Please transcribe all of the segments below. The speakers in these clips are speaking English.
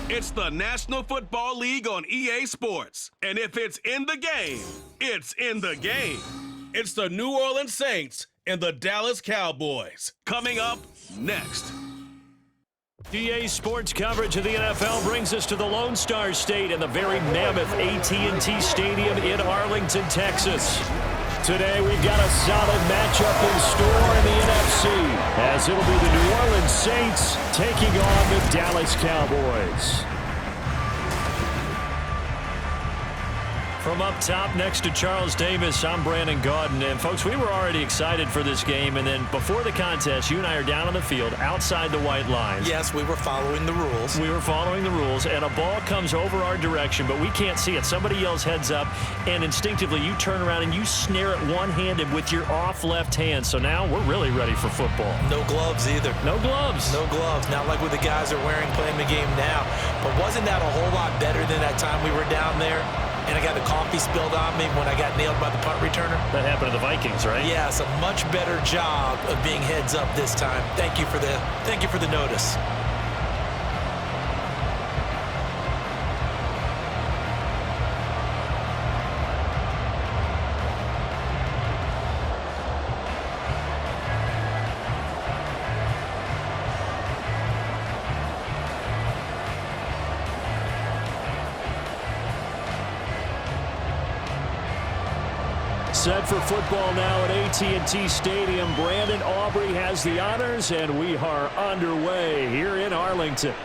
It's the National Football League on EA Sports. And if it's in the game, it's in the game. It's the New Orleans Saints and the Dallas Cowboys. Coming up next. EA Sports coverage of the NFL brings us to the Lone Star State and the very mammoth AT&T Stadium in Arlington, Texas. Today we've got a solid matchup in store in the NFC, as it'll be the New Orleans Saints taking on the Dallas Cowboys. From up top next to Charles Davis, I'm Brandon Gaudin. And, folks, we were already excited for this game. And then before the contest, you and I are down on the field outside the white lines. Yes, we were following the rules. We were following the rules, and a ball comes over our direction, but we can't see it. Somebody yells heads up, and instinctively you turn around and you snare it one-handed with your off left hand. So now we're really ready for football. No gloves either. No gloves. No gloves. Not like what the guys are wearing playing the game now. But wasn't that a whole lot better than that time we were down there? And I got the coffee spilled on me when I got nailed by the punt returner. That happened to the Vikings, right? Yes, a much better job of being heads up this time. Thank you for the notice. Set for football now at AT&T Stadium. Brandon Aubrey has the honors, and we are underway here in Arlington.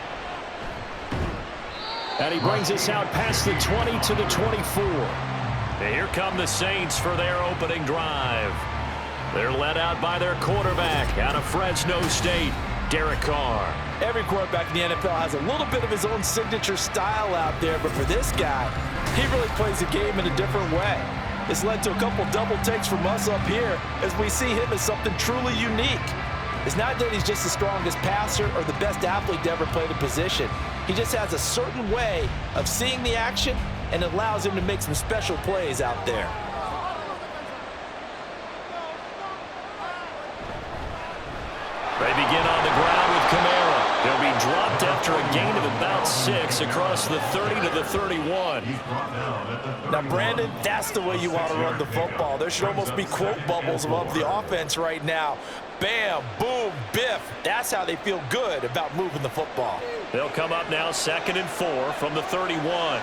And he brings us out past the 20 to the 24. And here come the Saints for their opening drive. They're led out by their quarterback out of Fresno State, Derek Carr. Every quarterback in the NFL has a little bit of his own signature style out there, but for this guy, he really plays the game in a different way. It's led to a couple double takes from us up here as we see him as something truly unique. It's not that he's just the strongest passer or the best athlete to ever play the position. He just has a certain way of seeing the action, and it allows him to make some special plays out there. They begin on the ground with Kamara. He'll be dropped after a gain of about 6 across the 30 to the 31. Now, Brandon, that's the way you want to run the football. There should almost be quote bubbles above the offense right now. Bam, boom, biff. That's how they feel good about moving the football. They'll come up now 2nd and 4 from the 31.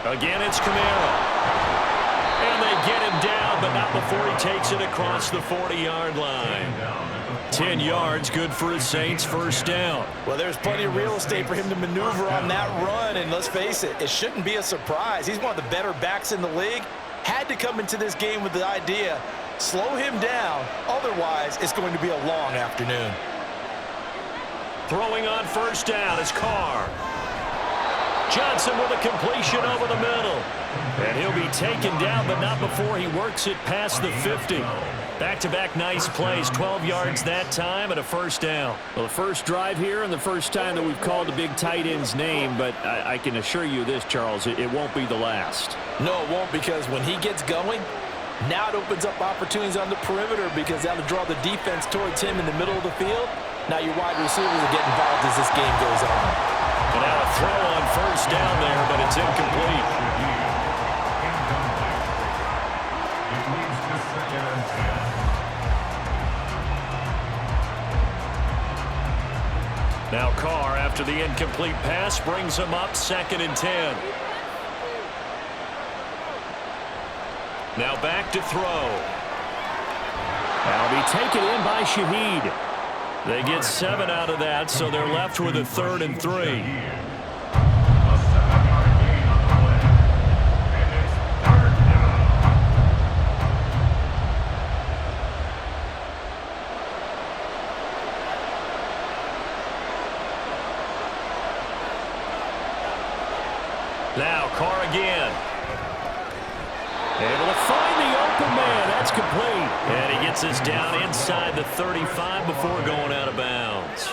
Again, it's Kamara. And they get him down, but not before he takes it across the 40-yard line. 10 yards, good for his Saints, first down. Well, there's plenty of real estate for him to maneuver on that run, and let's face it, it shouldn't be a surprise. He's one of the better backs in the league. Had to come into this game with the idea, slow him down, otherwise it's going to be a long afternoon. Throwing on first down is Carr. Johnson with a completion over the middle. And he'll be taken down, but not before he works it past the 50. Back-to-back nice plays, 12 yards that time and a first down. Well, the first drive here and the first time that we've called the big tight end's name, but I can assure you this, Charles, it won't be the last. No, it won't, because when he gets going, now it opens up opportunities on the perimeter because that'll draw the defense towards him in the middle of the field. Now your wide receivers will get involved as this game goes on. And now a throw on first down there, but it's incomplete. Now Carr, after the incomplete pass, brings him up 2nd and 10. Now back to throw. That'll be taken in by Shaheed. They get 7 out of that, so they're left with a 3rd and 3. Now Carr again. Able to find the open man. That's complete. And he gets us down inside the 35 before going out of bounds.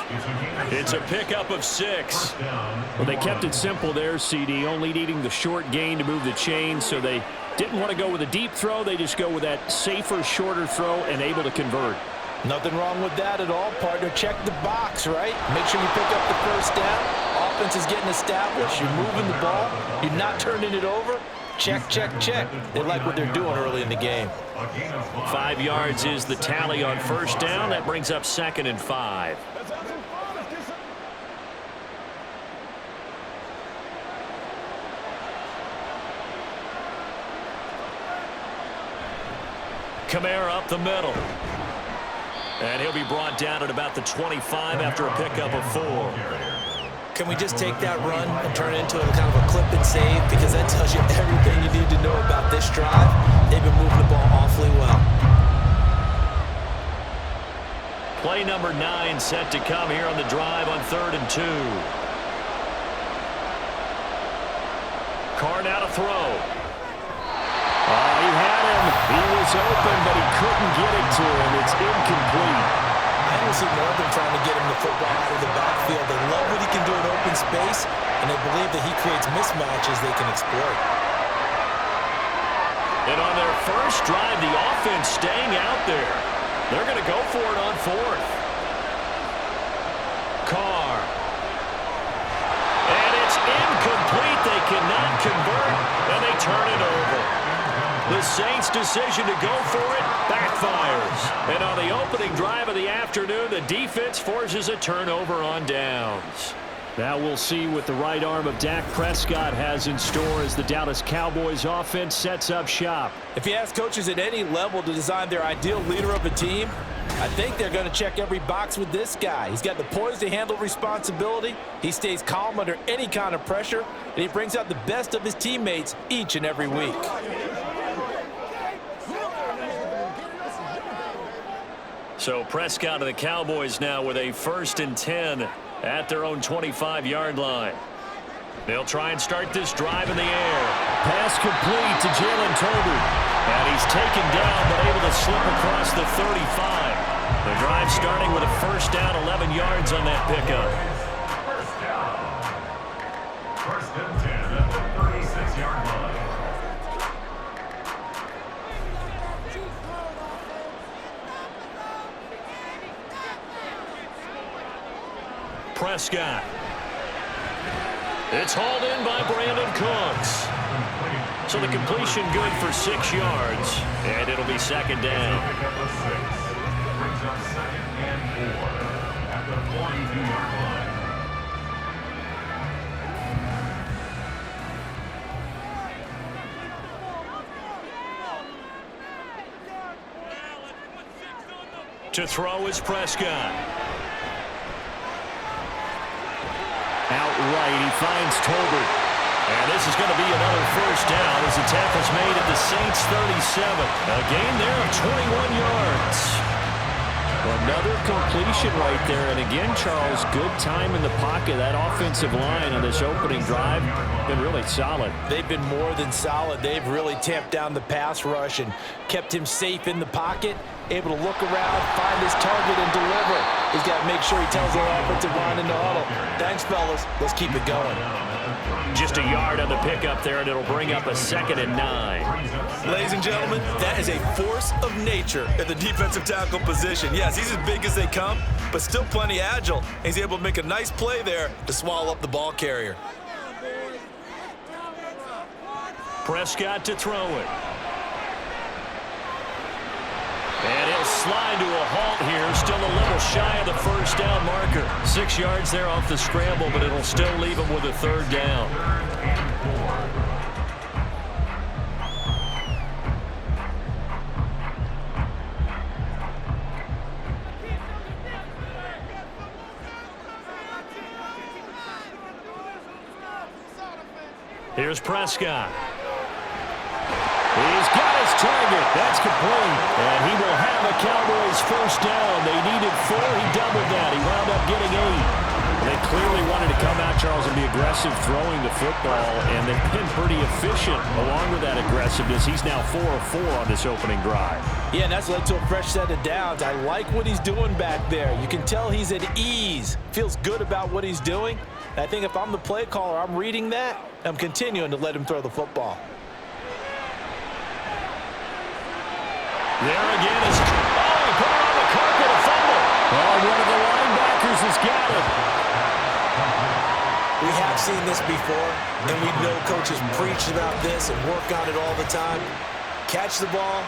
It's a pickup of 6. Well, they kept it simple there, CD, only needing the short gain to move the chain, so they didn't want to go with a deep throw. They just go with that safer, shorter throw and able to convert. Nothing wrong with that at all, partner. Check the box, right? Make sure you pick up the first down. Offense is getting established. You're moving the ball. You're not turning it over. Check, check, check. They like what they're doing early in the game. 5 yards is the tally on first down. That brings up 2nd and 5. Kamara up the middle. And he'll be brought down at about the 25 after a pickup of 4. Can we just take that run and turn it into a kind of a clip and save? Because that tells you everything you need to know about this drive. They've been moving the ball awfully well. Play number 9 set to come here on the drive on 3rd and 2. Carr now to throw. Oh, he had him. He was open, but he couldn't get it to him. It's incomplete. I don't see more of them trying to get him the football out of the backfield. They love what he can do in open space, and they believe that he creates mismatches they can exploit. And on their first drive, the offense staying out there. They're going to go for it on 4th. Carr. And it's incomplete. They cannot convert, and they turn it over. The Saints' decision to go for it backfires. And on the opening drive of the afternoon, the defense forces a turnover on downs. Now we'll see what the right arm of Dak Prescott has in store as the Dallas Cowboys offense sets up shop. If you ask coaches at any level to design their ideal leader of a team, I think they're going to check every box with this guy. He's got the poise to handle responsibility. He stays calm under any kind of pressure, and he brings out the best of his teammates each and every week. So Prescott and the Cowboys now with a 1st and 10 at their own 25-yard line. They'll try and start this drive in the air. Pass complete to Jalen Tolbert. And he's taken down but able to slip across the 35. The drive starting with a 1st down, 11 yards on that pickup. First and 10 at the 36-yard line. Prescott. It's hauled in by Brandon Cooks. So the completion good for 6 yards, and it'll be 2nd down. Pick up a 6. Brings up 2nd and 4 at the 42-yard line. To throw is Prescott. Outright, he finds Tolbert. And this is going to be another 1st down as the tackle's made at the Saints' 37. A gain there of 21 yards. Another completion right there. And again, Charles, good time in the pocket. That offensive line on this opening drive been really solid. They've been more than solid. They've really tamped down the pass rush and kept him safe in the pocket, able to look around, find his target, and deliver. He's got to make sure he tells the offensive line in the huddle, thanks, fellas. Let's keep it going. Just a yard on the pickup there, and it'll bring up a 2nd and 9. Ladies and gentlemen, that is a force of nature at the defensive tackle position. Yes, he's as big as they come, but still plenty agile. He's able to make a nice play there to swallow up the ball carrier. Prescott to throw it. And he'll slide to a halt here. Still a little shy of the 1st down marker. 6 yards there off the scramble, but it'll still leave him with a 3rd down. Here's Prescott. He's got his target. That's complete. And he will have the Cowboys 1st down. They needed 4. He doubled that. He wound up getting 8. They clearly wanted to come out, Charles, and be aggressive throwing the football, and they've been pretty efficient along with that aggressiveness. He's now 4 of 4 on this opening drive. Yeah, and that's led to a fresh set of downs. I like what he's doing back there. You can tell he's at ease. Feels good about what he's doing. And I think if I'm the play caller, I'm reading that. I'm continuing to let him throw the football. There again is, he put it on the carpet, a Oh, one of the linebackers has got it. We have seen this before, and we know coaches preach about this and work on it all the time. Catch the ball.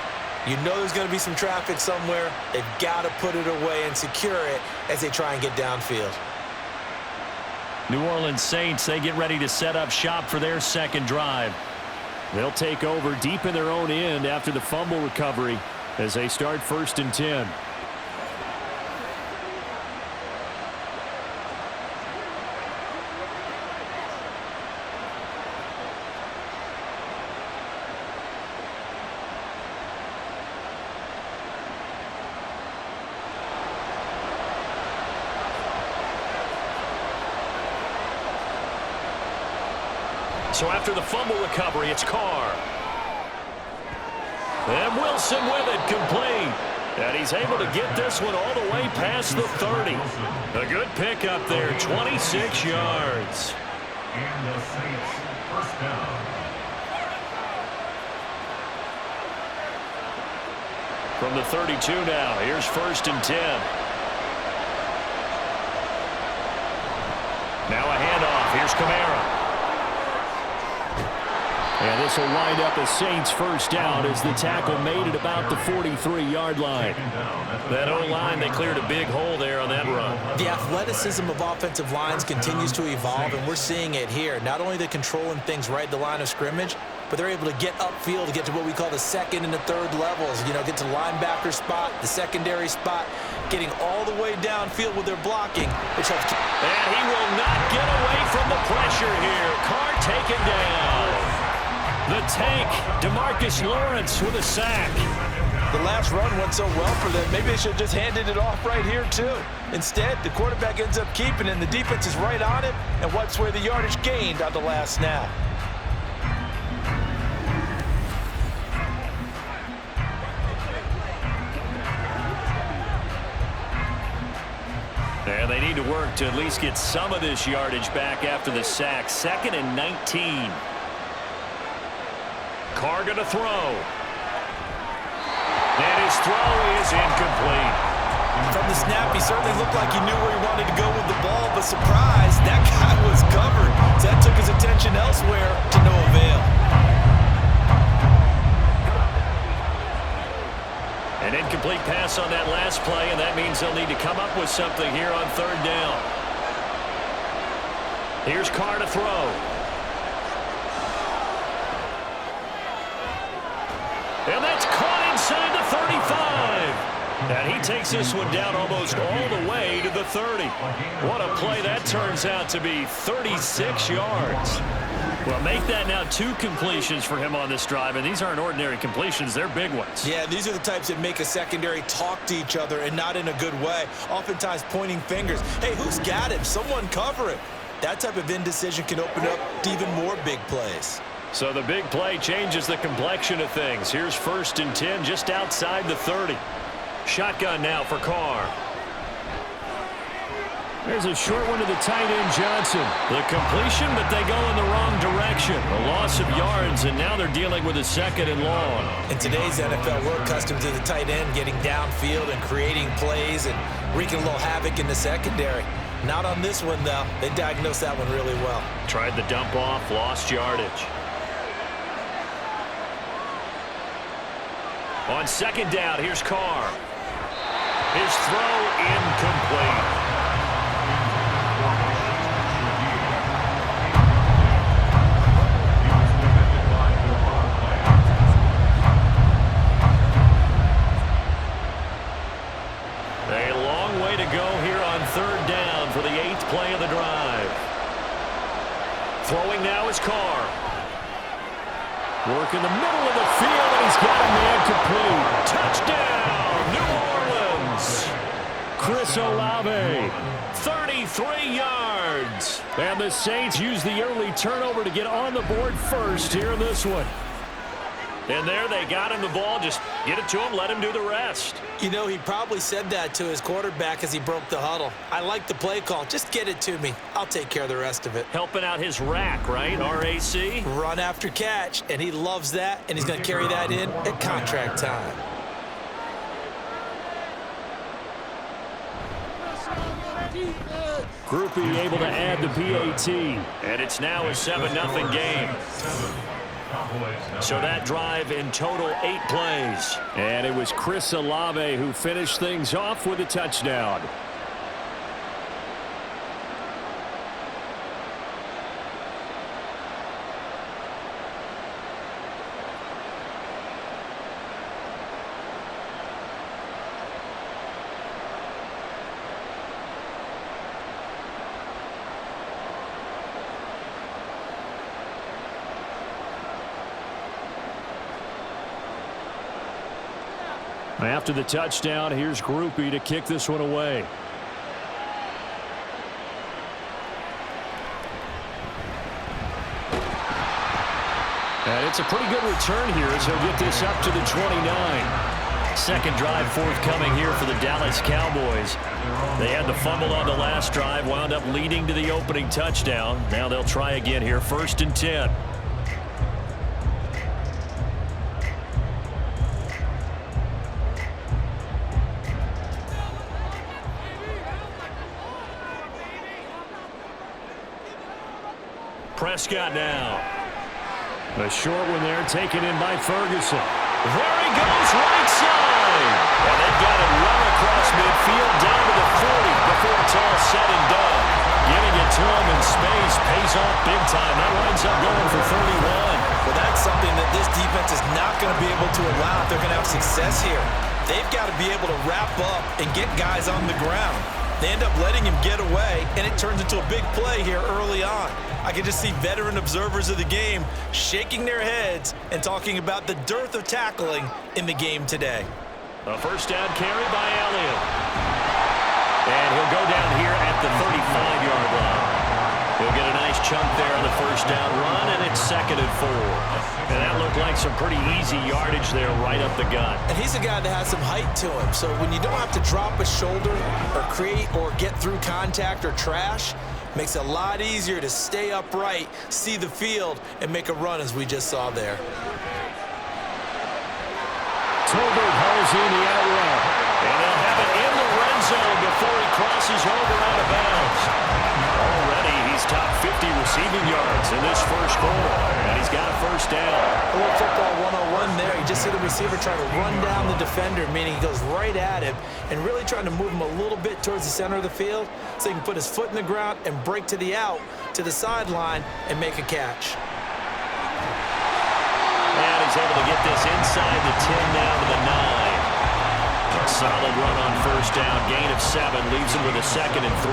You know there's going to be some traffic somewhere. They've got to put it away and secure it as they try and get downfield. New Orleans Saints, they get ready to set up shop for their second drive. They'll take over deep in their own end after the fumble recovery as they start 1st and 10. So after the fumble recovery, it's Carr. And Wilson with it, complete. And he's able to get this one all the way past the 30. A good pickup there, 26 yards. And the Saints first down. From the 32 now, here's 1st and 10. Now a handoff, here's Kamara. And this will wind up a Saints first down as the tackle made it about the 43-yard line. That O-line, they cleared a big hole there on that run. The athleticism of offensive lines continues to evolve, and we're seeing it here. Not only are they controlling things right at the line of scrimmage, but they're able to get upfield to get to what we call the second and the third levels. You know, get to the linebacker spot, the secondary spot, getting all the way downfield with their blocking, which helps. And he will not get away from the pressure here. Carr taken down. The tank, DeMarcus Lawrence with a sack. The last run went so well for them, maybe they should have just handed it off right here, too. Instead, the quarterback ends up keeping it, and the defense is right on it and wipes away the yardage gained on the last snap. And they need to work to at least get some of this yardage back after the sack. 2nd and 19. Carr going to throw. And his throw is incomplete. From the snap, he certainly looked like he knew where he wanted to go with the ball, but surprise, that guy was covered. So that took his attention elsewhere to no avail. An incomplete pass on that last play, and that means they'll need to come up with something here on 3rd down. Here's Carr to throw. And that's caught inside the 35. And he takes this one down almost all the way to the 30. What a play that turns out to be, 36 yards. Well, make that now 2 completions for him on this drive, and these aren't ordinary completions. They're big ones. Yeah, these are the types that make a secondary talk to each other, and not in a good way. Oftentimes pointing fingers. Hey, who's got him? Someone cover it. That type of indecision can open up to even more big plays. So the big play changes the complexion of things. Here's 1st and 10 just outside the 30. Shotgun now for Carr. There's a short one to the tight end, Johnson. The completion, but they go in the wrong direction. A loss of yards, and now they're dealing with a 2nd and long. In today's NFL, we're accustomed to the tight end getting downfield and creating plays and wreaking a little havoc in the secondary. Not on this one, though. They diagnosed that one really well. Tried the dump off, lost yardage. On 2nd down, here's Carr. His throw incomplete. A long way to go here on 3rd down for the 8th play of the drive. Throwing now is Carr. Work in the middle of the field, and he's got a man complete. Touchdown, New Orleans. Chris Olave, 33 yards. And the Saints use the early turnover to get on the board first here in this one. And there they got him the ball. Just get it to him, let him do the rest. You know, he probably said that to his quarterback as he broke the huddle. I like the play call. Just get it to me. I'll take care of the rest of it. Helping out his rack, right? RAC? Run after catch, and he loves that, and he's going to carry that in at contract time. Groupie able to add the PAT. And it's now a 7-0 game. So that drive in total 8 plays. And it was Chris Olave who finished things off with a touchdown. After the touchdown, here's Groupie to kick this one away. And it's a pretty good return here as he'll get this up to the 29. Second drive forthcoming here for the Dallas Cowboys. They had the fumble on the last drive, wound up leading to the opening touchdown. Now they'll try again here, 1st and 10. Prescott now. A short one there, taken in by Ferguson. There he goes, right side. And they've got it well across midfield, down to the 40 before it's all said and done. Getting it to him in space pays off big time. That winds up going for 31. Well, that's something that this defense is not going to be able to allow if they're going to have success here. They've got to be able to wrap up and get guys on the ground. They end up letting him get away, and it turns into a big play here early on. I can just see veteran observers of the game shaking their heads and talking about the dearth of tackling in the game today. A first down carry by Elliott. And he'll go down here at the 35-yard line. He'll get a nice chunk there on the first down run, and it's 2nd and 4. And that looked like some pretty easy yardage there right up the gut. And he's a guy that has some height to him, so when you don't have to drop a shoulder or create or get through contact or trash, makes it a lot easier to stay upright, see the field, and make a run as we just saw there. Tolbert hauls in the out route. And they'll have it in the red zone before he crosses over out of bounds. Already he's top 50 receiving yards in this first quarter. And he's got a first down. A little football 101 there. You just see the receiver trying to run down the defender, meaning he goes right at him and really trying to move him a little bit towards the center of the field so he can put his foot in the ground and break to the out, to the sideline, and make a catch. And he's able to get this inside the 10 now to the 9. A solid run on first down. Gain of 7 leaves him with a 2nd and 3.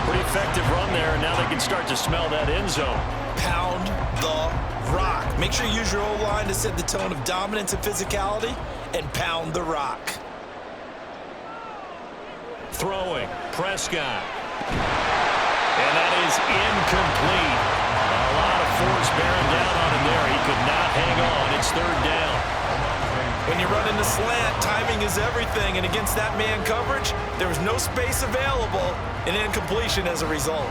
Pretty effective run there, and now they can start to smell that end zone. Pound the rock. Make sure you use your O-line to set the tone of dominance and physicality, and pound the rock. Throwing, Prescott. And that is incomplete. A lot of force bearing down on him there. He could not hang on. It's 3rd down. When you run in the slant, timing is everything, and against that man coverage, there was no space available, and incompletion as a result.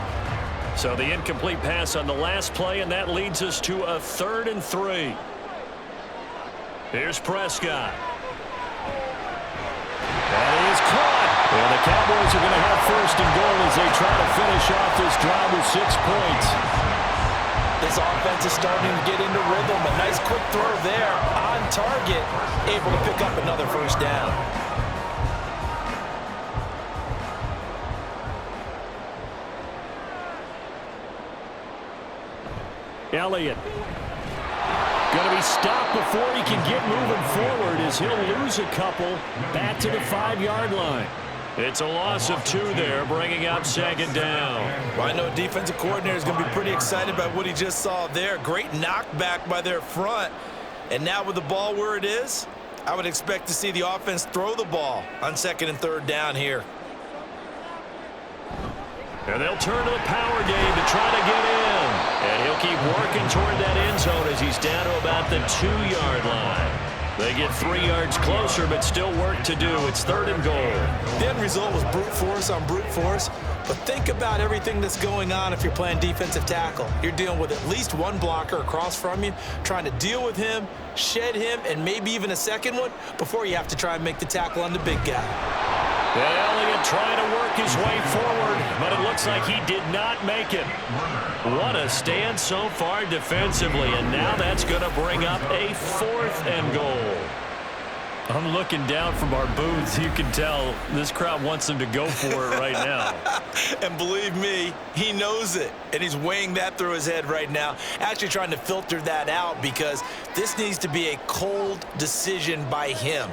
So the incomplete pass on the last play, and that leads us to a 3rd and 3. Here's Prescott. That is caught. And the Cowboys are going to have 1st and goal as they try to finish off this drive with 6 points. This offense is starting to get into rhythm. A nice quick throw there on target, able to pick up another first down. Elliott going to be stopped before he can get moving forward as he'll lose a couple back to the 5-yard line. It's a loss of 2 there, bringing up 2nd down. Well, I know a defensive coordinator is going to be pretty excited by what he just saw there. Great knockback by their front. And now with the ball where it is, I would expect to see the offense throw the ball on 2nd and 3rd down here. And they'll turn to the power game to try to get in. And he'll keep working toward that end zone as he's down to about the 2-yard line. They get 3 yards closer, but still work to do. It's 3rd and goal. The end result was brute force on brute force. But think about everything that's going on if you're playing defensive tackle. You're dealing with at least one blocker across from you, trying to deal with him, shed him, and maybe even a second one before you have to try and make the tackle on the big guy. And Elliott trying to work his way forward, but it looks like he did not make it. What a stand so far defensively, and now that's going to bring up a 4th and goal. I'm looking down from our booths. You can tell this crowd wants them to go for it right now. And believe me, he knows it, and he's weighing that through his head right now, actually trying to filter that out because this needs to be a cold decision by him.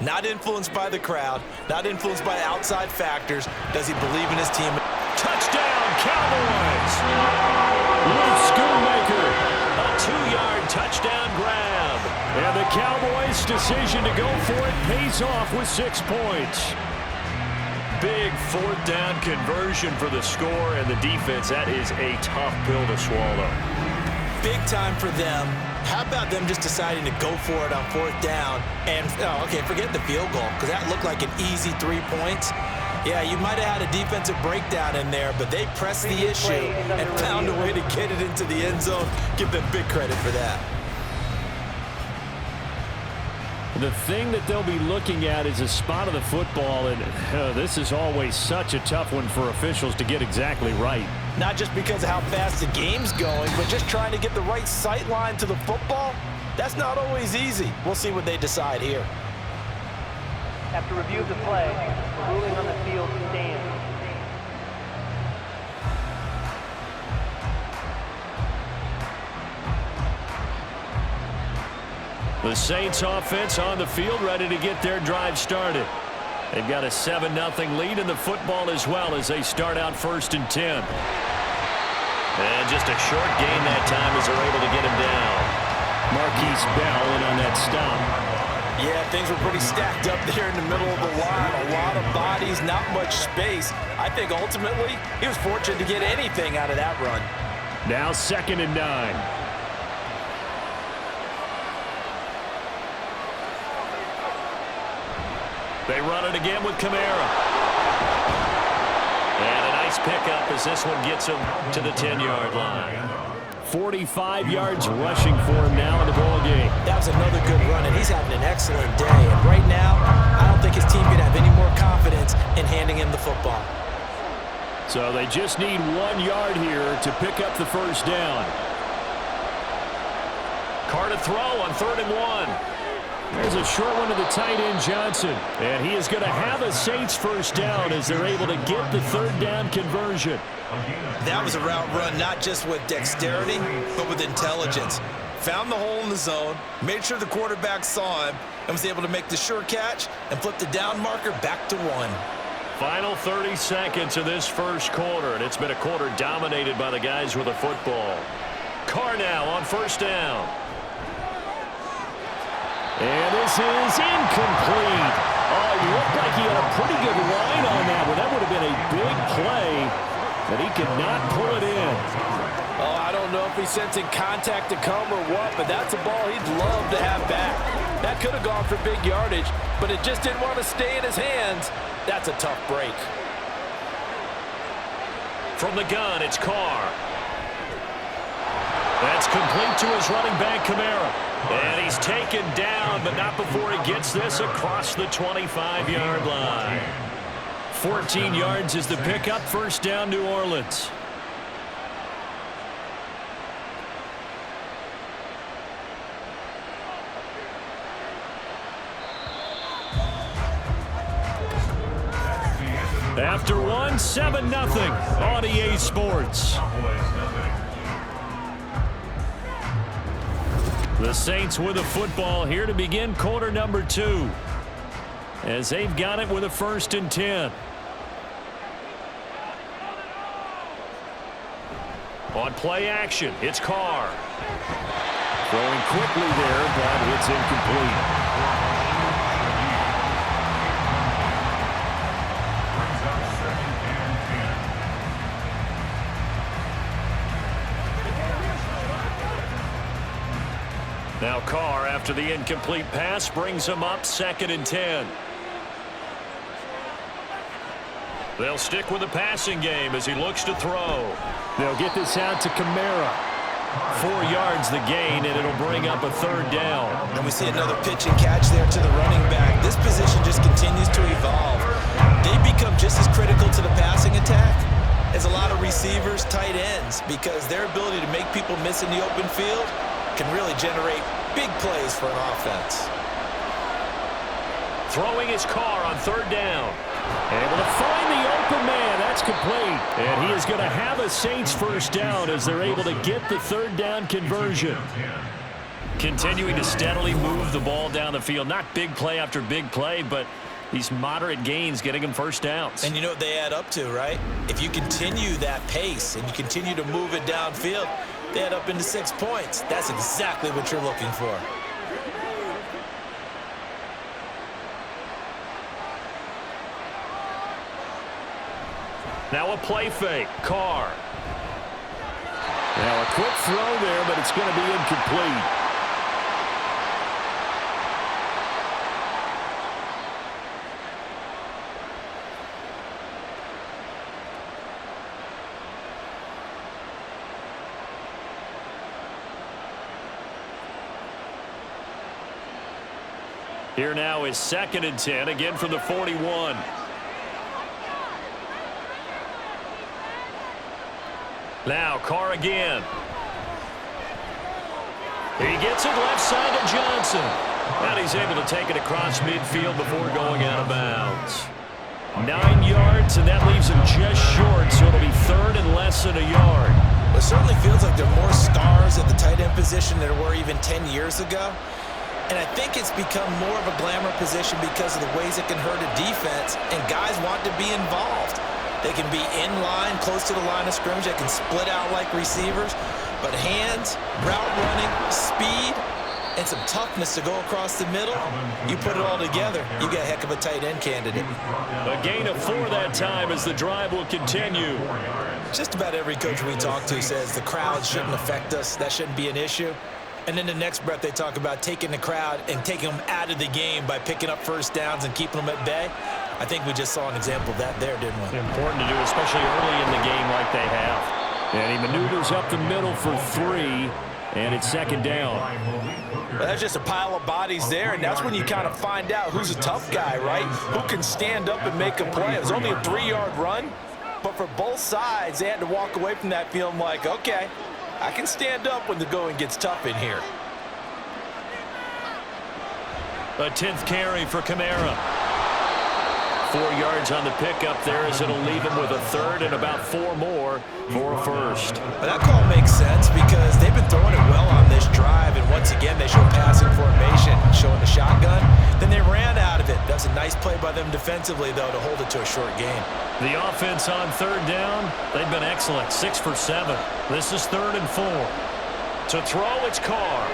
Not influenced by the crowd, not influenced by outside factors. Does he believe in his team? Touchdown, Cowboys! Luke Schoonmaker, a 2-yard touchdown grab. And the Cowboys' decision to go for it pays off with 6 points. Big 4th down conversion for the score, and the defense, that is a tough pill to swallow. Big time for them. How about them just deciding to go for it on 4th down? And, okay, forget the field goal, because that looked like an easy 3 points. Yeah, you might have had a defensive breakdown in there, but they pressed the issue and found a way to get it into the end zone. Give them big credit for that. The thing that they'll be looking at is a spot of the football, and this is always such a tough one for officials to get exactly right. Not just because of how fast the game's going, but just trying to get the right sight line to the football. That's not always easy. We'll see what they decide here. After review of the play, the ruling on the field stands. The Saints offense on the field, ready to get their drive started. They've got a 7-0 lead in the football as well as they start out 1st and 10. And just a short gain that time as they're able to get him down. Marquise Bell in on that stop. Yeah, things were pretty stacked up there in the middle of the line. A lot of bodies, not much space. I think ultimately he was fortunate to get anything out of that run. Now 2nd and 9. They run it again with Kamara. And a nice pickup as this one gets him to the 10-yard line. 45 yards rushing for him now in the ball game. That was another good run, and he's having an excellent day. And right now, I don't think his team could have any more confidence in handing him the football. So they just need 1 yard here to pick up the 1st down. Carr to throw on 3rd and 1. There's a short one to the tight end, Johnson. And he is going to have a Saints 1st down as they're able to get the 3rd down conversion. That was a route run not just with dexterity, but with intelligence. Found the hole in the zone, made sure the quarterback saw him, and was able to make the sure catch and flip the down marker back to 1. Final 30 seconds of this 1st quarter, and it's been a quarter dominated by the guys with the football. Carr now on 1st down. And this is incomplete. Oh, he looked like he had a pretty good line on that one. That would have been a big play, but he could not pull it in. Oh, I don't know if he's sensing contact to come or what, but that's a ball he'd love to have back. That could have gone for big yardage, but it just didn't want to stay in his hands. That's a tough break. From the gun, it's Carr. That's complete to his running back, Kamara. And he's taken down, but not before he gets this across the 25-yard line. 14 yards is the pickup. 1st down, New Orleans. After one, 7-0 on EA Sports. The Saints with the football here to begin quarter number 2. As they've got it with a 1st and 10. On play action, it's Carr. Throwing quickly there, but it's incomplete. Now Carr, after the incomplete pass, brings him up 2nd and 10. They'll stick with the passing game as he looks to throw. They'll get this out to Kamara. 4 yards the gain, and it'll bring up a 3rd down. And we see another pitch and catch there to the running back. This position just continues to evolve. they become just as critical to the passing attack as a lot of receivers, tight ends, because their ability to make people miss in the open field can really generate big plays for an offense. Throwing his car on third down. Able to find the open man. That's complete. And he is going to have a Saints first down as they're able to get the third down conversion. Continuing to steadily move the ball down the field. Not big play after big play, but these moderate gains getting them first downs. And you know what they add up to, right? If you continue that pace and you continue to move it downfield, they add up into 6 points. That's exactly what you're looking for. Now a play fake. Carr. Now a quick throw there, but it's going to be incomplete. Here now is 2nd and 10, again from the 41. Now Carr again. He gets it left side to Johnson. And he's able to take it across midfield before going out of bounds. 9 yards, and that leaves him just short, so it'll be 3rd and less than a yard. Well, it certainly feels like there are more stars at the tight end position than there were even 10 years ago. And I think it's become more of a glamour position because of the ways it can hurt a defense, and guys want to be involved. They can be in line, close to the line of scrimmage. They can split out like receivers. But hands, route running, speed, and some toughness to go across the middle, you put it all together, you got a heck of a tight end candidate. A gain of 4 that time as the drive will continue. Just about every coach we talk to says the crowd shouldn't affect us. That shouldn't be an issue. And then the next breath they talk about taking the crowd and taking them out of the game by picking up first downs and keeping them at bay. I think we just saw an example of that there, didn't we? Important to do, especially early in the game like they have. And he maneuvers up the middle for 3, and it's 2nd down. Well, that's just a pile of bodies there, and that's when you kind of find out who's a tough guy, right? Who can stand up and make a play. It was only a 3-yard run, but for both sides, they had to walk away from that feeling like, okay, I can stand up when the going gets tough in here. A 10th carry for Kamara. 4 yards on the pickup there as it'll leave him with a 3rd and about 4 more for a first. But that call makes sense because they've been throwing it well on this drive, and once again they show passing formation, showing the shotgun. Then they ran out of it. That was a nice play by them defensively, though, to hold it to a short game. The offense on 3rd down, they've been excellent, 6 for 7. This is 3rd and 4. To throw, it's Carr.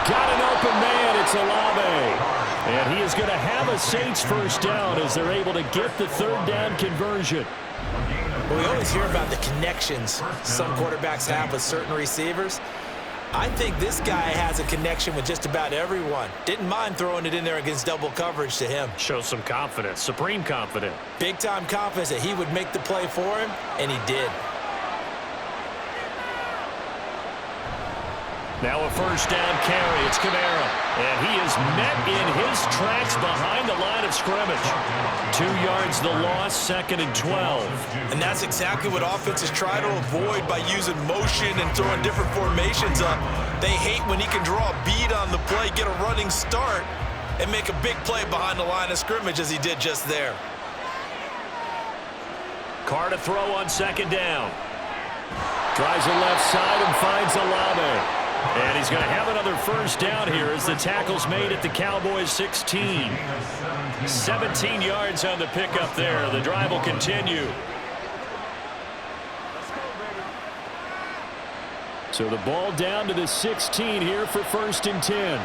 Got an open man, it's Olave. And he is going to have a Saints first down as they're able to get the 3rd down conversion. Well, we always hear about the connections some quarterbacks have with certain receivers. I think this guy has a connection with just about everyone. Didn't mind throwing it in there against double coverage to him. Shows some confidence, supreme confidence. Big-time confidence that he would make the play for him, and he did. Now a first down carry. It's Kamara. And he is met in his tracks behind the line of scrimmage. 2 yards the loss, 2nd and 12. And that's exactly what offenses try to avoid by using motion and throwing different formations up. They hate when he can draw a bead on the play, get a running start, and make a big play behind the line of scrimmage as he did just there. Carr to throw on 2nd down. Drives the left side and finds Olave. And he's going to have another first down here as the tackle's made at the Cowboys 16. 17 yards on the pickup there. The drive will continue. So the ball down to the 16 here for 1st and 10.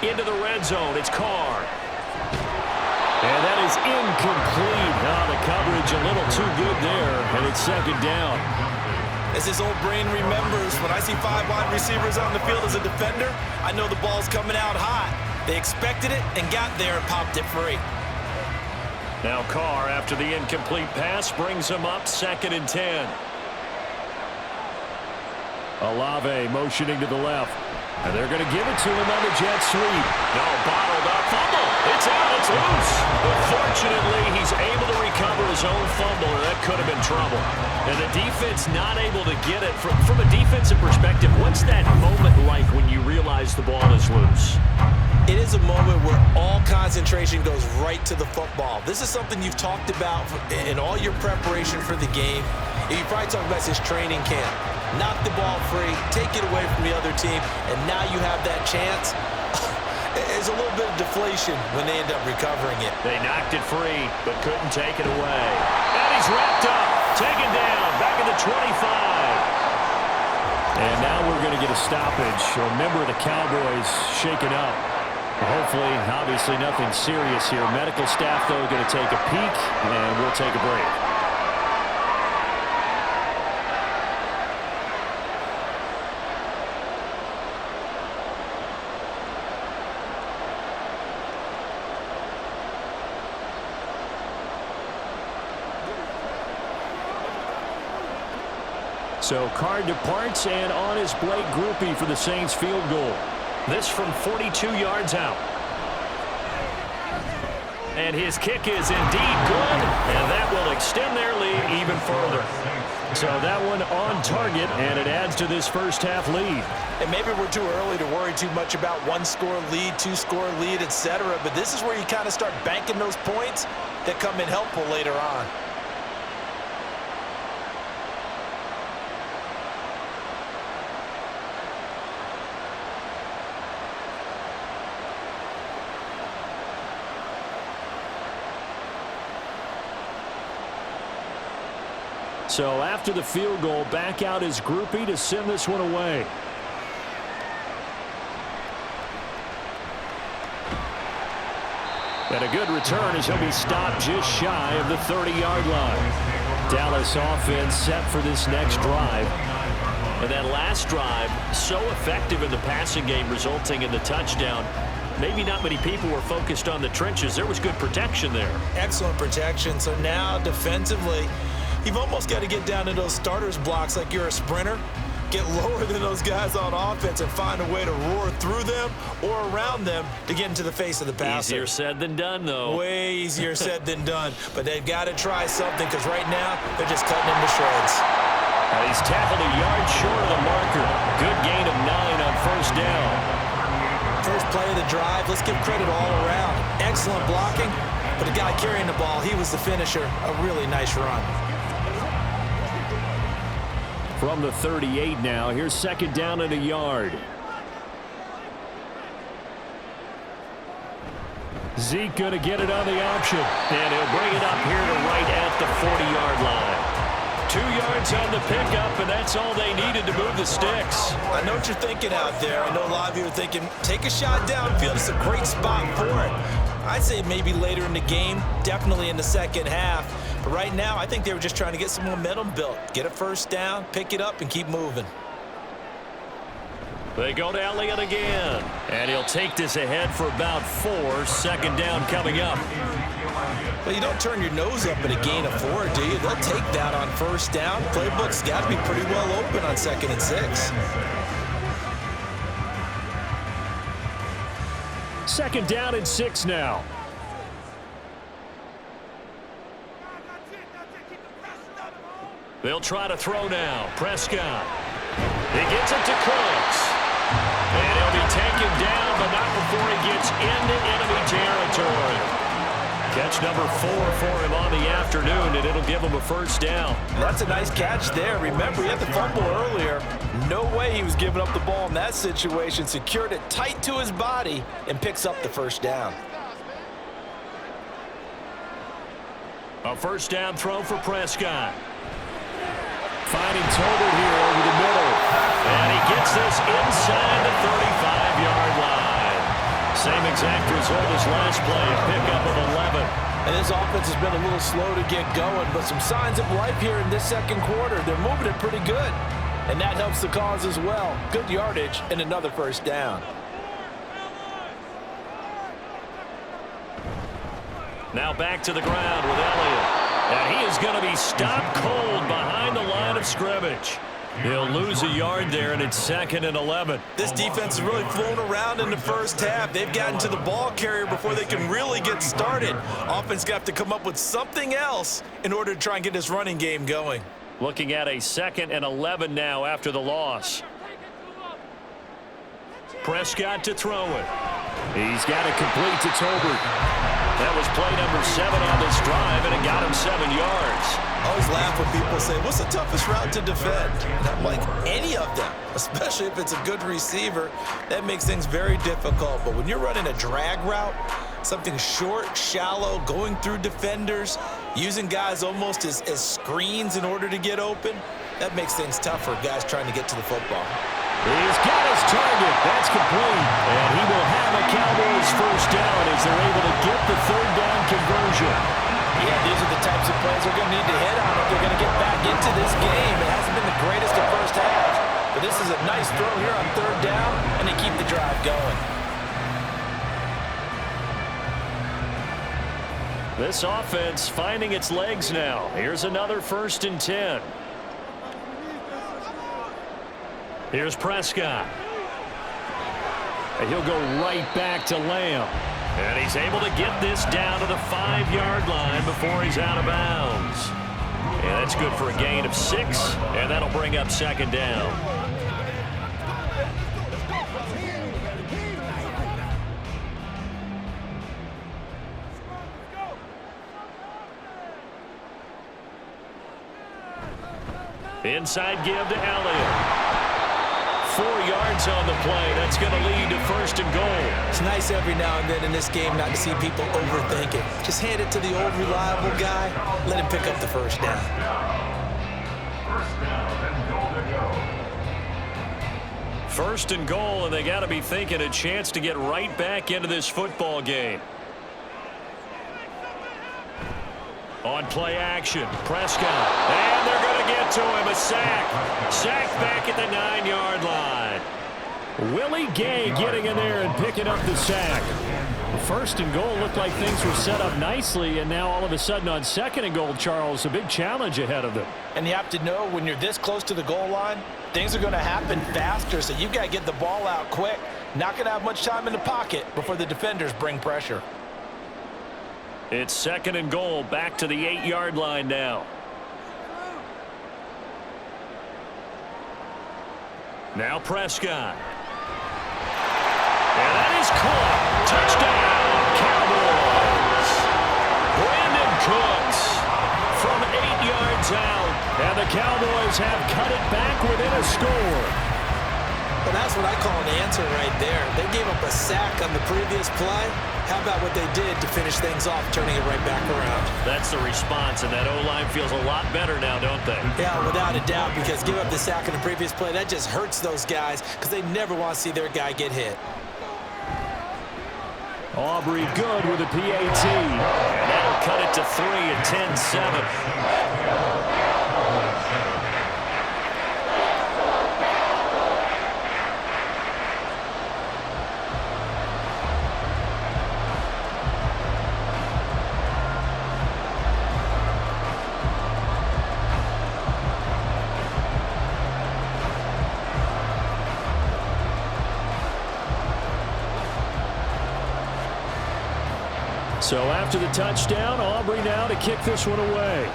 Into the red zone. It's Carr. And that is incomplete. Oh, the coverage a little too good there. And it's 2nd down. As his old brain remembers, when I see 5 wide receivers on the field as a defender, I know the ball's coming out hot. They expected it and got there and popped it free. Now Carr, after the incomplete pass, brings him up 2nd and 10. Olave motioning to the left. And they're going to give it to him on the jet sweep. No, bottled up. Fumble. It's out. It's loose. But fortunately, he's able to recover his own fumble, or that could have been trouble. And the defense not able to get it. From a defensive perspective, what's that moment like when you realize the ball is loose? It is a moment where all concentration goes right to the football. This is something you've talked about in all your preparation for the game. You probably talked about this training camp. Knock the ball free, take it away from the other team, and now you have that chance. There's a little bit of deflation when they end up recovering it. They knocked it free, but couldn't take it away. And he's wrapped up, taken down, back at the 25. And now we're going to get a stoppage. A member of the Cowboys shaken up. Hopefully, obviously nothing serious here. Medical staff, though, going to take a peek, and we'll take a break. So Card departs, and on is Blake Grupe for the Saints field goal. This from 42 yards out. And his kick is indeed good, and that will extend their lead even further. So that one on target, and it adds to this first half lead. And maybe we're too early to worry too much about one-score lead, two-score lead, etc. But this is where you kind of start banking those points that come in helpful later on. So after the field goal, back out is Grupe to send this one away. And a good return as he'll be stopped just shy of the 30-yard line. Dallas offense set for this next drive. And that last drive, so effective in the passing game, resulting in the touchdown. Maybe not many people were focused on the trenches. There was good protection there. Excellent protection. So now defensively, you've almost got to get down to those starters blocks like you're a sprinter. Get lower than those guys on offense and find a way to roar through them or around them to get into the face of the passer. Easier said than done, though. Way easier said than done. But they've got to try something because right now they're just cutting him to shreds. He's tackled a yard short of the marker. Good gain of 9 on first down. First play of the drive. Let's give credit all around. Excellent blocking. But the guy carrying the ball, he was the finisher. A really nice run. From the 38 now, here's second down and a yard. Zeke going to get it on the option. And he'll bring it up here to right at the 40-yard line. 2 yards on the pickup, and that's all they needed to move the sticks. I know what you're thinking out there. I know a lot of you are thinking, take a shot downfield. It's a great spot for it. I'd say maybe later in the game, definitely in the second half. But right now, I think they were just trying to get some momentum built. Get a first down, pick it up, and keep moving. They go to Elliott again. And he'll take this ahead for about 4. Second down coming up. Well, you don't turn your nose up at a gain of 4, do you? They'll take that on first down. Playbook's got to be pretty well open on 2nd and 6. Second down and 6 now. They'll try to throw now. Prescott. He gets it to Cooks. And he'll be taken down, but not before he gets into enemy territory. Catch number 4 for him on the afternoon, and it'll give him a first down. That's a nice catch there. Remember, he had the fumble earlier. No way he was giving up the ball in that situation. Secured it tight to his body and picks up the first down. A first down throw for Prescott. Finding Tolbert here over the middle. And he gets this inside the 35-yard line. Same exact result as last play, a pickup of 11. And this offense has been a little slow to get going, but some signs of life here in this second quarter. They're moving it pretty good, and that helps the cause as well. Good yardage and another first down. Now back to the ground with Elliott. And he is going to be stopped cold behind the line of scrimmage. He'll lose a yard there, and it's 2nd and 11. This defense has really flown around in the first half. They've gotten to the ball carrier before they can really get started. Offense got to come up with something else in order to try and get this running game going. Looking at a 2nd and 11 now after the loss. Prescott to throw it. He's got it complete to Tolbert. That was play number 7 on this drive, and it got him 7 yards. I always laugh when people say, what's the toughest route to defend? And I'm like, any of them, especially if it's a good receiver. That makes things very difficult. But when you're running a drag route, something short, shallow, going through defenders, using guys almost as screens in order to get open, that makes things tough for guys trying to get to the football. He's got his target. That's complete. And he will have a Cowboys first down as they're able to get the 3rd down conversion. Yeah, these are the types of plays they're going to need to hit on if they're going to get back into this game. It hasn't been the greatest of first halves, but this is a nice throw here on 3rd down, and they keep the drive going. This offense finding its legs now. Here's another 1st and 10. Here's Prescott. And he'll go right back to Lamb. And he's able to get this down to the 5-yard line before he's out of bounds. And that's good for a gain of 6, and that'll bring up 2nd down. Inside give to Elliott. 4 yards on the play. That's going to lead to 1st and goal. It's nice every now and then in this game not to see people overthink it. Just hand it to the old reliable guy. Let him pick up the 1st down. First and goal, and they got to be thinking a chance to get right back into this football game. On play action, Prescott. And they're going to get to him. A sack. Sack back at the 9-yard line. Willie Gay getting in there and picking up the sack. First and goal looked like things were set up nicely, and now all of a sudden on 2nd and goal, Charles, a big challenge ahead of them. And you have to know when you're this close to the goal line, things are going to happen faster, so you've got to get the ball out quick. Not going to have much time in the pocket before the defenders bring pressure. It's 2nd and goal, back to the 8-yard line now. Now Prescott. And that is caught. Touchdown, Cowboys. Brandon Cooks from 8 yards out. And the Cowboys have cut it back within a score. Well, that's what I call an answer right there. They gave up a sack on the previous play. How about what they did to finish things off, turning it right back around? That's the response, and that O-line feels a lot better now, don't they? Yeah, without a doubt, because give up the sack in the previous play, that just hurts those guys because they never want to see their guy get hit. Aubrey good with a PAT. And that'll cut it to 3 at 10-7. So after the touchdown, Aubrey now to kick this one away.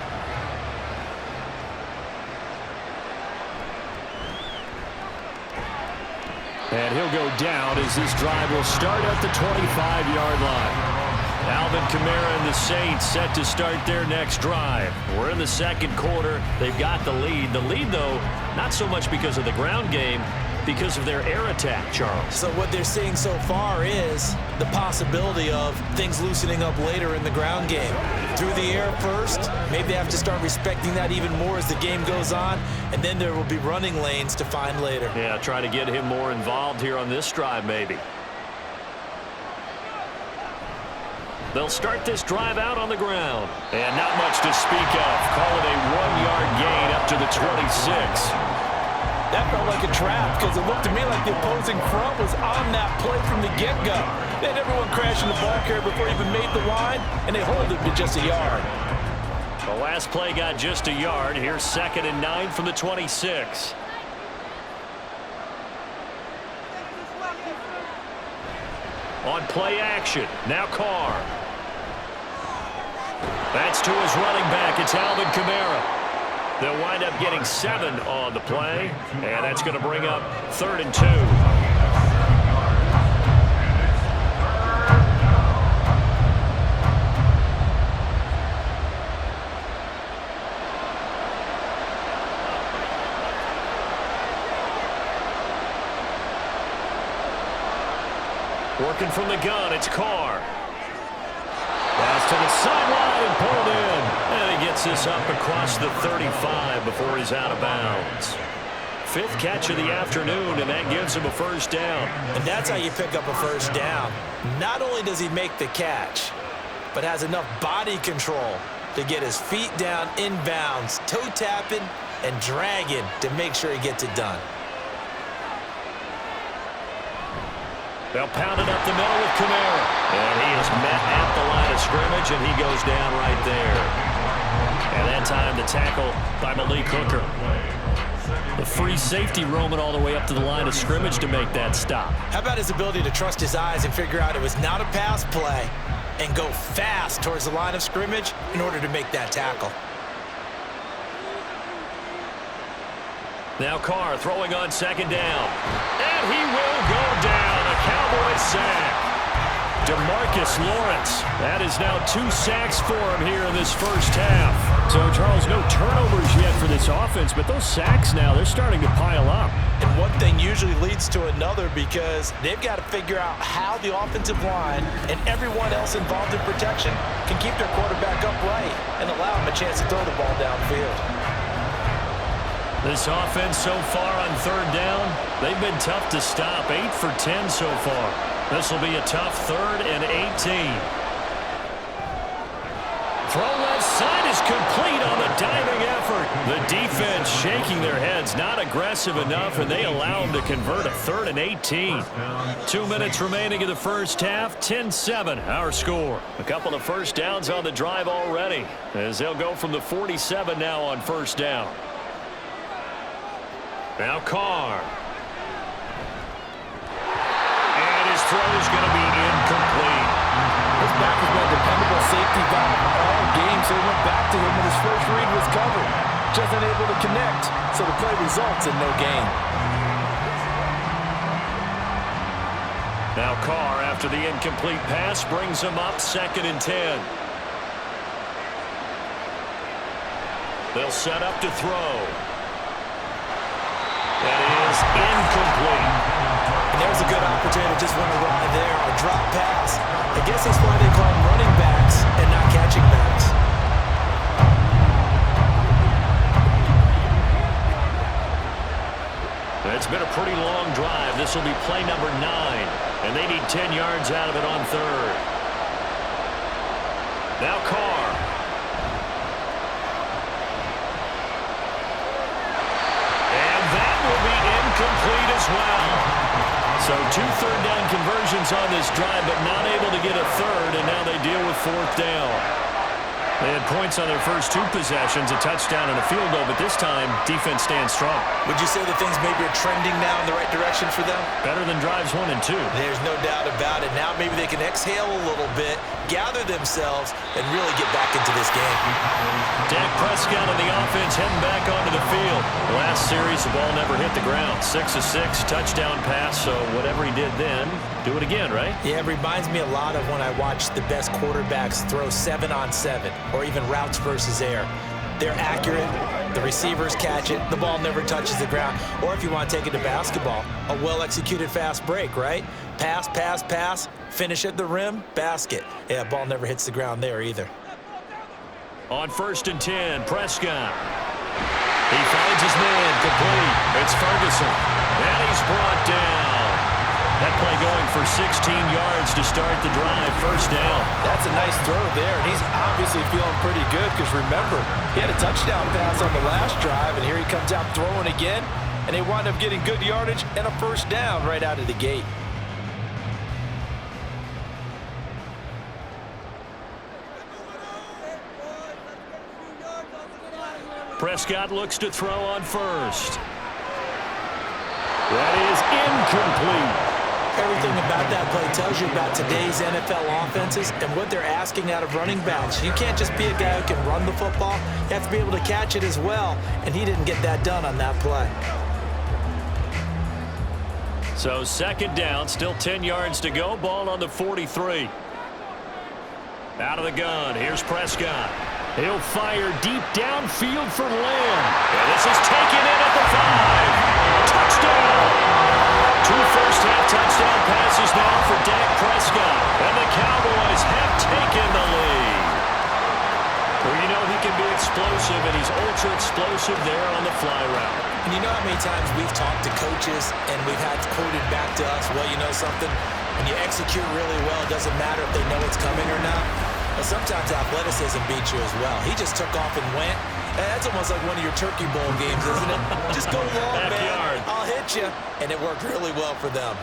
And he'll go down as this drive will start at the 25-yard line. Alvin Kamara and the Saints set to start their next drive. We're in the 2nd quarter. They've got the lead. The lead, though, not so much because of the ground game, because of their air attack, Charles. So what they're seeing so far is the possibility of things loosening up later in the ground game. Through the air first, maybe they have to start respecting that even more as the game goes on, and then there will be running lanes to find later. Yeah, try to get him more involved here on this drive, maybe. They'll start this drive out on the ground. And not much to speak of. Call it a 1-yard gain up to the 26. That felt like a trap because it looked to me like the opposing front was on that play from the get-go. They had everyone crashing the ball carrier before he even made the line, and they hold it to just a yard. The last play got just a yard. Here's 2nd and 9 from the 26. On play action, now Carr. That's to his running back. It's Alvin Kamara. They'll wind up getting 7 on the play, and that's going to bring up 3rd and 2. Working from the gun, it's Carr. Pass to the sideline and pulled in. And he gets this up across the 35 before he's out of bounds. 5th catch of the afternoon, and that gives him a first down. And that's how you pick up a first down. Not only does he make the catch, but has enough body control to get his feet down inbounds, toe tapping and dragging to make sure he gets it done. They'll pound it up the middle with Kamara. And he is met at the line of scrimmage, and he goes down right there. And that time the tackle by Malik Hooker. The free safety roaming all the way up to the line of scrimmage to make that stop. How about his ability to trust his eyes and figure out it was not a pass play and go fast towards the line of scrimmage in order to make that tackle. Now Carr throwing on 2nd down. And he will go down. A Cowboys sack. DeMarcus Lawrence. That is now 2 sacks for him here in this first half. So, Charles, no turnovers yet for this offense, but those sacks now, they're starting to pile up. And one thing usually leads to another because they've got to figure out how the offensive line and everyone else involved in protection can keep their quarterback upright and allow him a chance to throw the ball downfield. This offense so far on 3rd down, they've been tough to stop. 8 for 10 so far. This will be a tough 3rd and 18. Throw left side is complete on the diving effort. The defense shaking their heads, not aggressive enough, and they allow them to convert a 3rd and 18. 2 minutes remaining in the first half, 10-7 our score. A couple of first downs on the drive already, as they'll go from the 47 now on 1st down. Now Carr. And his throw is going to be incomplete. His back has been a dependable safety valve all game, so he went back to him when his first read was covered. Just unable to connect, so the play results in no gain. Now Carr, after the incomplete pass, brings him up 2nd and 10. They'll set up to throw. That is incomplete. And there's a good opportunity to just run awry there. A drop pass. I guess that's why they call them running backs and not catching backs. It's been a pretty long drive. This will be play number 9. And they need 10 yards out of it on 3rd. Now Carr. Will be incomplete as well. So 2 3rd down conversions on this drive, but not able to get a 3rd, and now they deal with 4th down. They had points on their first 2 possessions, a touchdown and a field goal, but this time, defense stands strong. Would you say that things maybe are trending now in the right direction for them? Better than drives 1 and 2. There's no doubt about it. Now maybe they can exhale a little bit, gather themselves, and really get back into this game. Dak Prescott and the offense heading back onto the field. Last series, the ball never hit the ground. 6 of 6, touchdown pass, so whatever he did then, do it again, right? Yeah, it reminds me a lot of when I watched the best quarterbacks throw 7-on-7 or even routes versus air. They're accurate. The receivers catch it. The ball never touches the ground. Or if you want to take it to basketball, a well-executed fast break, right? Pass, pass, pass, finish at the rim, basket. Yeah, ball never hits the ground there either. On 1st and 10, Prescott. He finds his man, complete. It's Ferguson. And he's brought down. That play going for 16 yards to start the drive, 1st down. That's a nice throw there, and he's obviously feeling pretty good because remember, he had a touchdown pass on the last drive, and here he comes out throwing again, and they wind up getting good yardage and a 1st down right out of the gate. Prescott looks to throw on 1st. That is incomplete. Everything about that play tells you about today's NFL offenses and what they're asking out of running backs. You can't just be a guy who can run the football. You have to be able to catch it as well, and he didn't get that done on that play. So second down, still 10 yards to go. Ball on the 43. Out of the gun, here's Prescott. He'll fire deep downfield for Lamb. And this is taken in at the 5. Touchdown! 2 first-half touchdown passes now for Dak Prescott. And the Cowboys have taken the lead. Well, you know he can be explosive, and he's ultra-explosive there on the fly route. And you know how many times we've talked to coaches and we've had quoted back to us, well, you know something? When you execute really well, it doesn't matter if they know it's coming or not. But sometimes athleticism beats you as well. He just took off and went. That's almost like one of your Turkey Bowl games, isn't it? Just go long, man. I'll hit you. And it worked really well for them.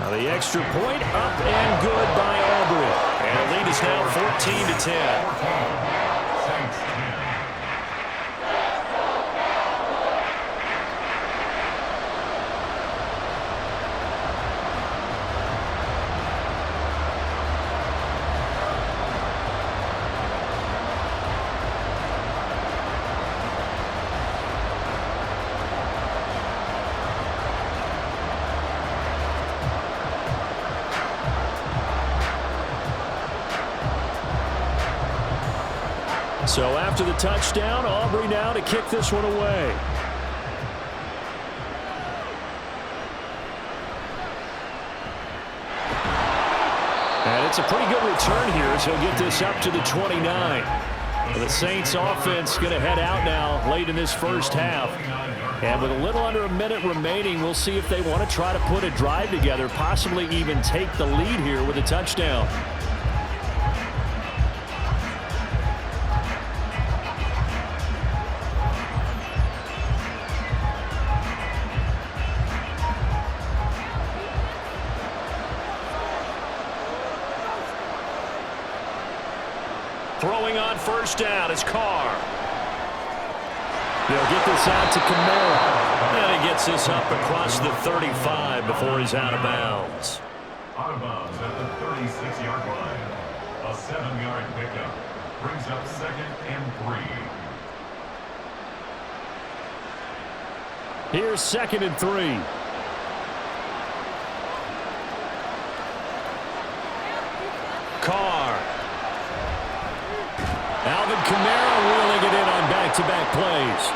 Now the extra point up and good by Aubrey. And the lead is now 14-10. So after the touchdown, Aubrey now to kick this one away. And it's a pretty good return here as he'll get this up to the 29. Well, the Saints offense going to head out now late in this first half. And with a little under a minute remaining, we'll see if they want to try to put a drive together, possibly even take the lead here with a touchdown. Throwing on first down is Carr. They'll get this out to Kamara. And he gets this up across the 35 before he's out of bounds. Out of bounds at the 36-yard line. A 7-yard pickup brings up 2nd and 3. Here's 2nd and 3. Carr. Alvin Kamara wheeling it in on back-to-back plays.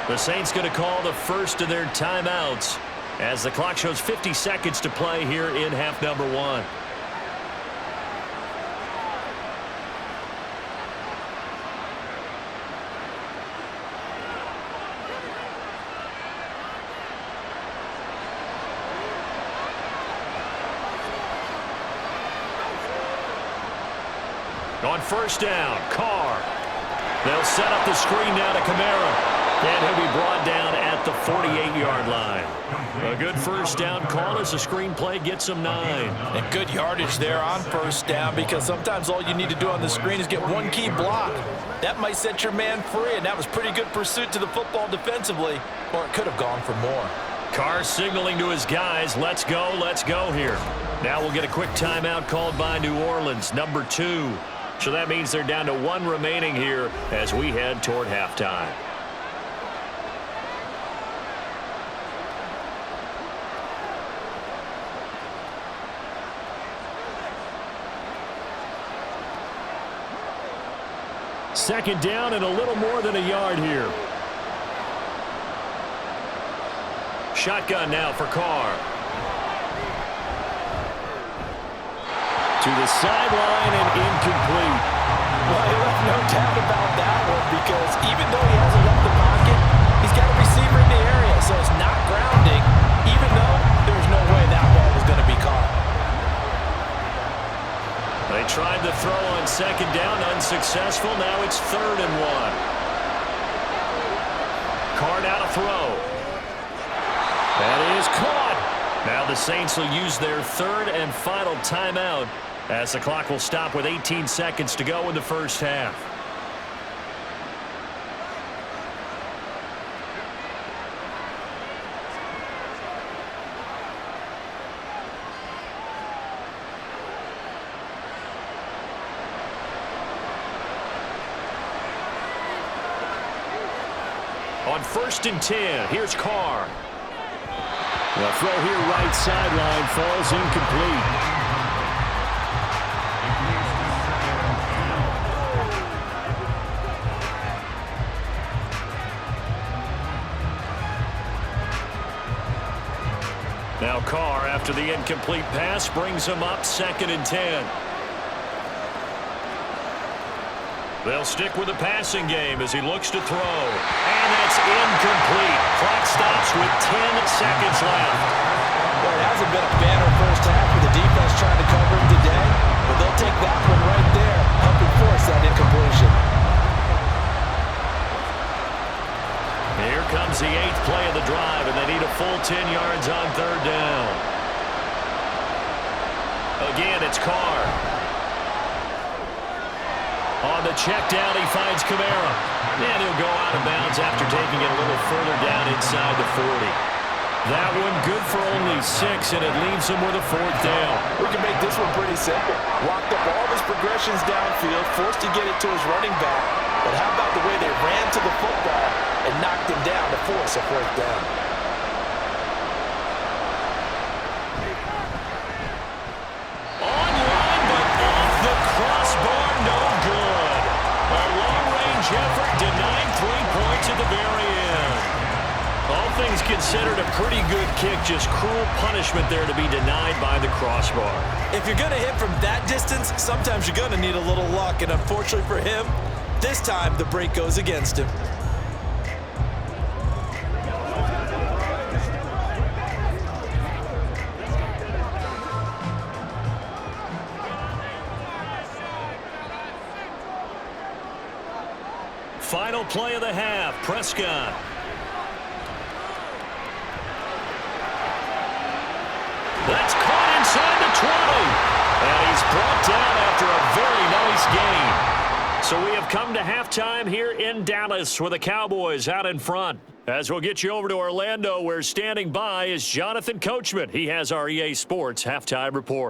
The Saints going to call the first of their timeouts as the clock shows 50 seconds to play here in half number 1. On first down, Carr. They'll set up the screen now to Kamara. And he'll be brought down at the 48-yard line. A good first down call as the screen play gets him 9. And good yardage there on first down, because sometimes all you need to do on the screen is get one key block. That might set your man free, and that was pretty good pursuit to the football defensively, or it could have gone for more. Carr signaling to his guys, let's go here. Now we'll get a quick timeout called by New Orleans, number 2. So that means they're down to 1 remaining here as we head toward halftime. Second down and a little more than a yard here. Shotgun now for Carr. To the sideline and incomplete. Well, he left no doubt about that one, because even though he hasn't left the pocket, he's got a receiver in the area, so it's not grounding, even though there was no way that ball was going to be caught. They tried to throw on second down, unsuccessful. Now it's 3rd and 1. Carr now to throw. That is caught. Now the Saints will use their 3rd and final timeout as the clock will stop with 18 seconds to go in the first half. on 1st and 10. Here's Carr. The throw here right sideline falls incomplete. Now Carr, after the incomplete pass, brings him up 2nd and 10. They'll stick with the passing game as he looks to throw. And that's incomplete. Clock stops with 10 seconds left. Well, it hasn't been a banner first half with the defense trying to cover him today, but they'll take that one right there, helping force that incompletion. Here comes the 8th play of the drive, and they need a full 10 yards on 3rd down. Again, it's Carr. On the check down, he finds Kamara. And he'll go out of bounds after taking it a little further down inside the 40. That one good for only 6, and it leaves him with a 4th down. We can make this one pretty simple. Walked up all of his progressions downfield, forced to get it to his running back. But how about the way they ran to the football and knocked him down to force a 4th down? Online, but off the crossbar, no good. A long-range effort denying 3 points at the very end. All things considered, a pretty good kick, just cruel punishment there to be denied by the crossbar. If you're going to hit from that distance, sometimes you're going to need a little luck, and unfortunately for him, this time the break goes against him. Final play of the half, Prescott. That's caught inside the 20. And he's brought down after a very nice game. So we have come to halftime here in Dallas with the Cowboys out in front. As we'll get you over to Orlando, where standing by is Jonathan Coachman. He has our EA Sports halftime report.